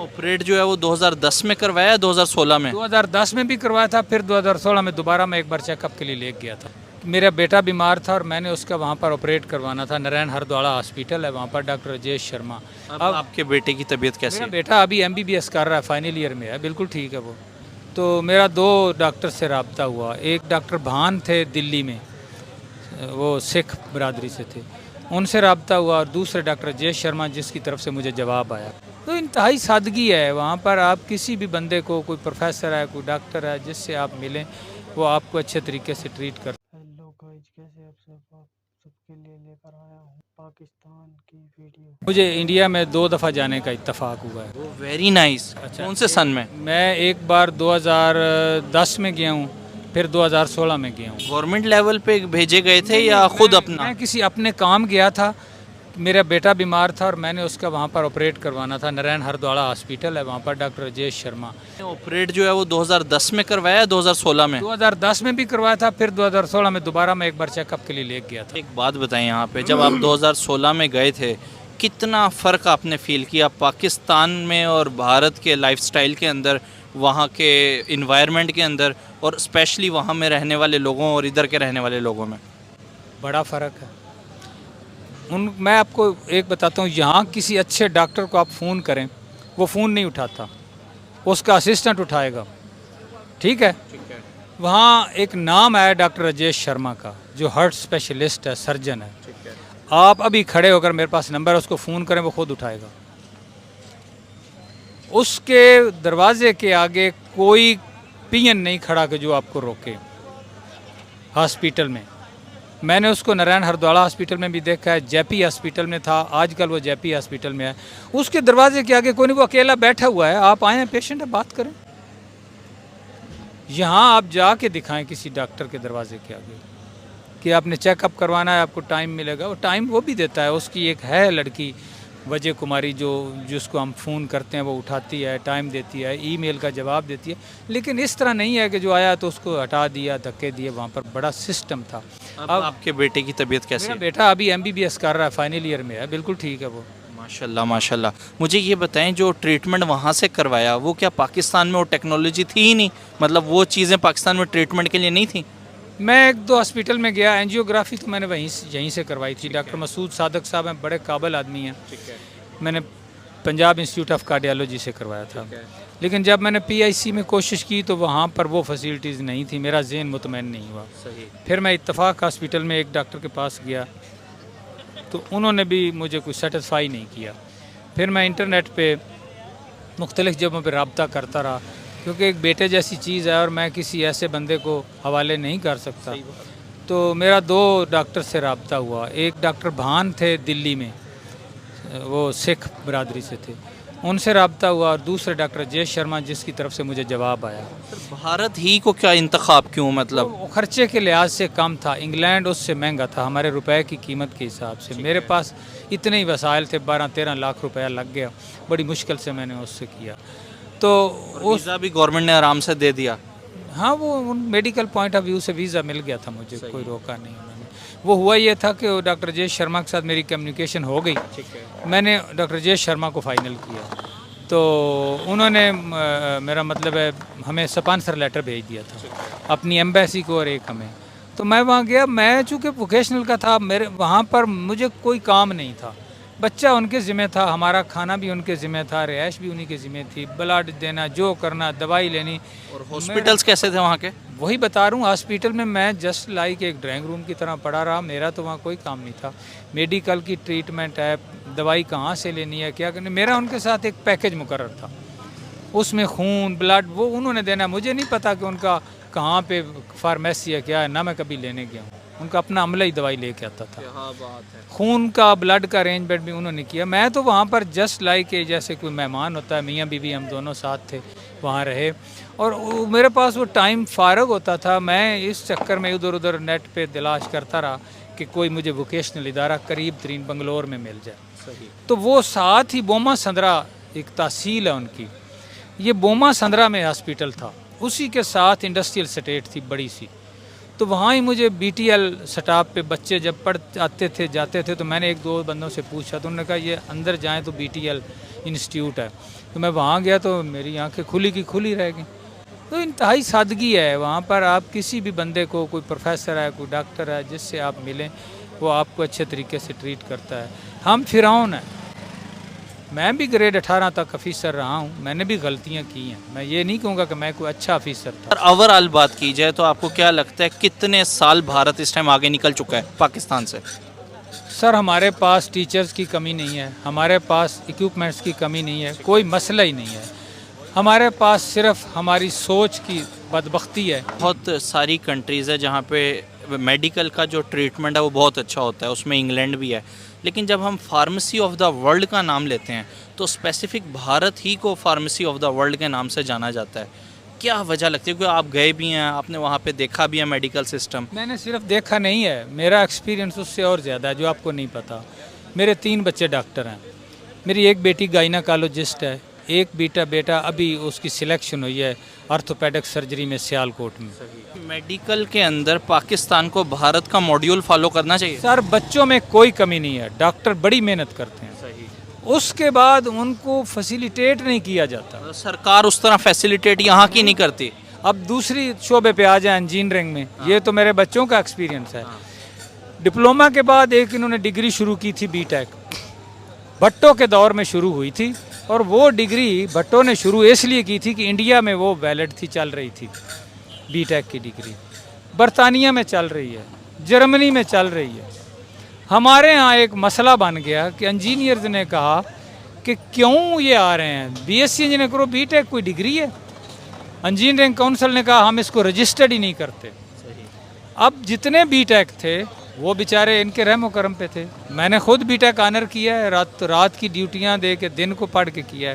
Operate जो है वो 2010 में करवाया, 2016 में? 2010 में भी करवाया था, फिर 2016 में दोबारा मैं एक बार चेकअप के लिए ले गया था। मेरा बेटा बीमार था और मैंने उसका वहाँ पर ऑपरेट करवाना था। नारायण हरदौला हॉस्पिटल है वहाँ पर, डॉक्टर राजेश शर्मा। अब आपके बेटे की तबीयत कैसी मेरा है? बेटा अभी MBBS कर रहा है, फाइनल ईयर में है, बिल्कुल ठीक है वो। तो मेरा 2 डॉक्टर से रब्ता हुआ। एक डॉक्टर भान थे दिल्ली में, वो सिख बरादरी से थे, उनसे रब्ता हुआ, और दूसरे डॉक्टर राजेश शर्मा जिसकी तरफ से मुझे जवाब आया। तो इंतहाई सादगी है वहाँ पर। आप किसी भी बंदे को, कोई प्रोफेसर है, कोई डॉक्टर है, जिससे आप मिलें वो आपको अच्छे तरीके से ट्रीट कर। हेलो गाइस, कैसे आप सब? आप सबके लिए लेकर आया हूँ पाकिस्तान की वीडियो। मुझे इंडिया में 2 दफ़ा जाने का इत्तेफाक हुआ है। वो वेरी नाइस। अच्छा, कौन से सन में? मैं एक बार 2010 में गया हूँ, फिर 2016 में गया हूँ। गवर्नमेंट लेवल पे भेजे गए थे या खुद अपना? मैं किसी अपने काम गया था। मेरा बेटा बीमार था और मैंने उसका वहाँ पर ऑपरेट करवाना था। नारायण हरदौला हॉस्पिटल है वहाँ पर, डॉक्टर राजेश शर्मा। ऑपरेट जो है वो 2010 में करवाया, 2016 में? 2010 में भी करवाया था, फिर 2016 में दोबारा मैं एक बार चेकअप के लिए ले गया था। एक बात बताएं, यहाँ पे जब आप 2016 में गए थे, कितना फ़र्क आपने फील किया पाकिस्तान में और भारत के लाइफस्टाइल के अंदर, वहाँ के इन्वायरमेंट के अंदर, और स्पेशली वहाँ में रहने वाले लोगों और इधर के रहने वाले लोगों में? बड़ा फ़र्क है। मैं आपको एक बताता हूँ, यहाँ किसी अच्छे डॉक्टर को आप फ़ोन करें, वो फ़ोन नहीं उठाता, उसका असिस्टेंट उठाएगा, ठीक है? वहाँ एक नाम है डॉक्टर राजेश शर्मा का, जो हार्ट स्पेशलिस्ट है, सर्जन है। आप अभी खड़े होकर, मेरे पास नंबर है, उसको फ़ोन करें, वो खुद उठाएगा। उसके दरवाजे के आगे कोई पियन नहीं खड़ा कि जो आपको रोके हॉस्पिटल में। मैंने उसको नारायण हरदौला हॉस्पिटल में भी देखा है, जेपी हॉस्पिटल में था, आजकल वो जेपी हॉस्पिटल में है। उसके दरवाजे के आगे कोई नहीं, वो अकेला बैठा हुआ है। आप आए हैं, पेशेंट है, बात करें। यहाँ आप जाके दिखाएं किसी डॉक्टर के दरवाजे के आगे कि आपने चेकअप करवाना है, आपको टाइम मिलेगा। वो टाइम वो भी देता है। उसकी एक है लड़की वजह कुमारी, जिसको हम फ़ोन करते हैं, वो उठाती है, टाइम देती है, ईमेल का जवाब देती है। लेकिन इस तरह नहीं है कि जो आया तो उसको हटा दिया, धक्के दिए। वहाँ पर बड़ा सिस्टम था। अब आपके बेटे की तबीयत कैसी मेरा है? बेटा अभी MBBS कर रहा है, फाइनल ईयर में है, बिल्कुल ठीक है वो। माशाल्लाह माशाल्लाह। मुझे ये बताएं, जो ट्रीटमेंट वहाँ से करवाया, वो क्या पाकिस्तान में वो टेक्नोलॉजी थी ही नहीं? मतलब वो चीज़ें पाकिस्तान में ट्रीटमेंट के लिए नहीं थी? मैं 1-2 हॉस्पिटल में गया, एंजियोग्राफी तो मैंने यहीं से करवाई थी। डॉक्टर मसूद सादक साहब हैं, बड़े काबिल आदमी हैं। मैंने पंजाब इंस्टीट्यूट ऑफ कार्डियोलॉजी से करवाया था। लेकिन जब मैंने PIC में कोशिश की तो वहाँ पर वो फैसिलिटीज़ नहीं थी, मेरा ज़हन मुतमईन नहीं हुआ। सही। फिर मैं इत्तफाक हॉस्पिटल में एक डॉक्टर के पास गया तो उन्होंने भी मुझे कुछ सेटिस्फाई नहीं किया। फिर मैं इंटरनेट पे मुख्तलिफ़ जगहों पे रब्ता करता रहा, क्योंकि एक बेटे जैसी चीज़ है और मैं किसी ऐसे बंदे को हवाले नहीं कर सकता। तो मेरा 2 डॉक्टर से रब्ता हुआ। एक डॉक्टर भान थे दिल्ली में, वो सिख बरादरी से थे, उनसे रब्ता हुआ, और दूसरे डॉक्टर राजेश शर्मा जिसकी तरफ से मुझे जवाब आया। भारत ही को क्या इंतखाब क्यों? मतलब वो खर्चे के लिहाज से कम था, इंग्लैंड उससे महंगा था हमारे रुपए की कीमत के हिसाब से। मेरे पास इतने ही वसाइल थे, 12-13 लाख रुपया लग गया। बड़ी मुश्किल से मैंने उससे किया। तो उस वीज़ा भी गवर्नमेंट ने आराम से दे दिया? हाँ, वो मेडिकल पॉइंट ऑफ व्यू से वीज़ा मिल गया था मुझे, कोई रोका नहीं उन्होंने। वो हुआ ये था कि डॉक्टर राजेश शर्मा के साथ मेरी कम्युनिकेशन हो गई। मैंने डॉक्टर राजेश शर्मा को फाइनल किया तो उन्होंने मेरा मतलब है हमें स्पॉन्सर लेटर भेज दिया था, अपनी एम्बेसी को और एक हमें। तो मैं वहाँ गया। मैं चूँकि वोकेशनल का था, मेरे वहाँ पर मुझे कोई काम नहीं था। बच्चा उनके ज़िम्मे था, हमारा खाना भी उनके ज़िम्मे था, रिहाइश भी उन्हीं के ज़िम्मे थी, ब्लड देना, जो करना, दवाई लेनी। और हॉस्पिटल्स कैसे थे वहाँ के? वही बता रहा हूँ, हॉस्पिटल में मैं जस्ट लाइक एक ड्राइंग रूम की तरह पड़ा रहा। मेरा तो वहाँ कोई काम नहीं था। मेडिकल की ट्रीटमेंट है, दवाई कहाँ से लेनी है, क्या करनी, मेरा उनके साथ एक पैकेज मुकर्रर था। उसमें खून, ब्लड वो उन्होंने देना। मुझे नहीं पता कि उनका कहाँ पे फार्मेसी है, क्या है, ना मैं कभी लेने गया हूँ। उनका अपना अमला ही दवाई लेके आता था। क्या बात है। खून का, ब्लड का अरेंजमेंट भी उन्होंने किया। मैं तो वहाँ पर जस्ट लाइक जैसे कोई मेहमान होता है, मियाँ बीवी हम दोनों साथ थे, वहाँ रहे। और मेरे पास वो टाइम फ़ारग होता था। मैं इस चक्कर में इधर उधर नेट पे तलाश करता रहा कि कोई मुझे वोकेशनल इदारा करीब तरीन बंगलोर में मिल जाए। सही। तो वो साथ ही बोमा संदरा एक तहसील है उनकी, ये बोमा संदरा में हॉस्पिटल था, उसी के साथ इंडस्ट्रियल स्टेट थी बड़ी सी। तो वहाँ ही मुझे BTL स्टाफ पे बच्चे जब पढ़ आते थे जाते थे, तो मैंने एक दो बंदों से पूछा, तो उन्होंने कहा ये अंदर जाएं तो BTL इंस्टीट्यूट है। तो मैं वहाँ गया तो मेरी आंखें खुली की खुली रह गई। तो इंतहाई सादगी है वहाँ पर। आप किसी भी बंदे को, कोई प्रोफेसर है, कोई डॉक्टर है, जिससे आप मिलें वो आपको अच्छे तरीके से ट्रीट करता है। हम फिरौन हैं। मैं भी ग्रेड 18 तक ऑफिसर रहा हूँ, मैंने भी गलतियाँ की हैं। मैं ये नहीं कहूँगा कि मैं कोई अच्छा ऑफिसर था। और ओवरऑल बात की जाए तो आपको क्या लगता है कितने साल भारत इस टाइम आगे निकल चुका है पाकिस्तान से? सर हमारे पास टीचर्स की कमी नहीं है, हमारे पास इक्विपमेंट्स की कमी नहीं है, कोई मसला ही नहीं है। हमारे पास सिर्फ हमारी सोच की बदबख्ती है। बहुत सारी कंट्रीज़ है जहाँ पे मेडिकल का जो ट्रीटमेंट है वो बहुत अच्छा होता है, उसमें इंग्लैंड भी है। लेकिन जब हम फार्मेसी ऑफ द वर्ल्ड का नाम लेते हैं तो स्पेसिफिक भारत ही को फार्मेसी ऑफ द वर्ल्ड के नाम से जाना जाता है। क्या वजह लगती है? क्योंकि आप गए भी हैं, आपने वहाँ पे देखा भी है मेडिकल सिस्टम। मैंने सिर्फ देखा नहीं है, मेरा एक्सपीरियंस उससे और ज़्यादा है जो आपको नहीं पता। मेरे 3 बच्चे डॉक्टर हैं, मेरी एक बेटी गायनाकोलॉजिस्ट है, एक बेटा अभी उसकी सिलेक्शन हुई है ऑर्थोपेडिक सर्जरी में सियालकोट में। मेडिकल के अंदर पाकिस्तान को भारत का मॉड्यूल फॉलो करना चाहिए। सर बच्चों में कोई कमी नहीं है, डॉक्टर बड़ी मेहनत करते हैं। उसके बाद उनको फैसिलिटेट नहीं किया जाता। सरकार उस तरह फैसिलिटेट यहाँ की नहीं करती। अब दूसरी शोबे पे आ जाए इंजीनियरिंग में, ये तो मेरे बच्चों का एक्सपीरियंस है। डिप्लोमा के बाद एक इन्होंने डिग्री शुरू की थी BTech, भट्टो के दौर में शुरू हुई थी। और वो डिग्री भट्टो ने शुरू इसलिए की थी कि इंडिया में वो वैलिड थी, चल रही थी BTech की डिग्री। बरतानिया में चल रही है, जर्मनी में चल रही है। हमारे यहाँ एक मसला बन गया कि इंजीनियर्स ने कहा कि क्यों ये आ रहे हैं, BSc इंजीनियर करो, BTech कोई डिग्री है। इंजीनियरिंग काउंसिल ने कहा हम इसको रजिस्टर्ड ही नहीं करते। अब जितने BTech थे वो बेचारे इनके रहमो करम पे थे। मैंने खुद BTech ऑनर किया है, रात की ड्यूटियाँ दे के दिन को पढ़ के किया है।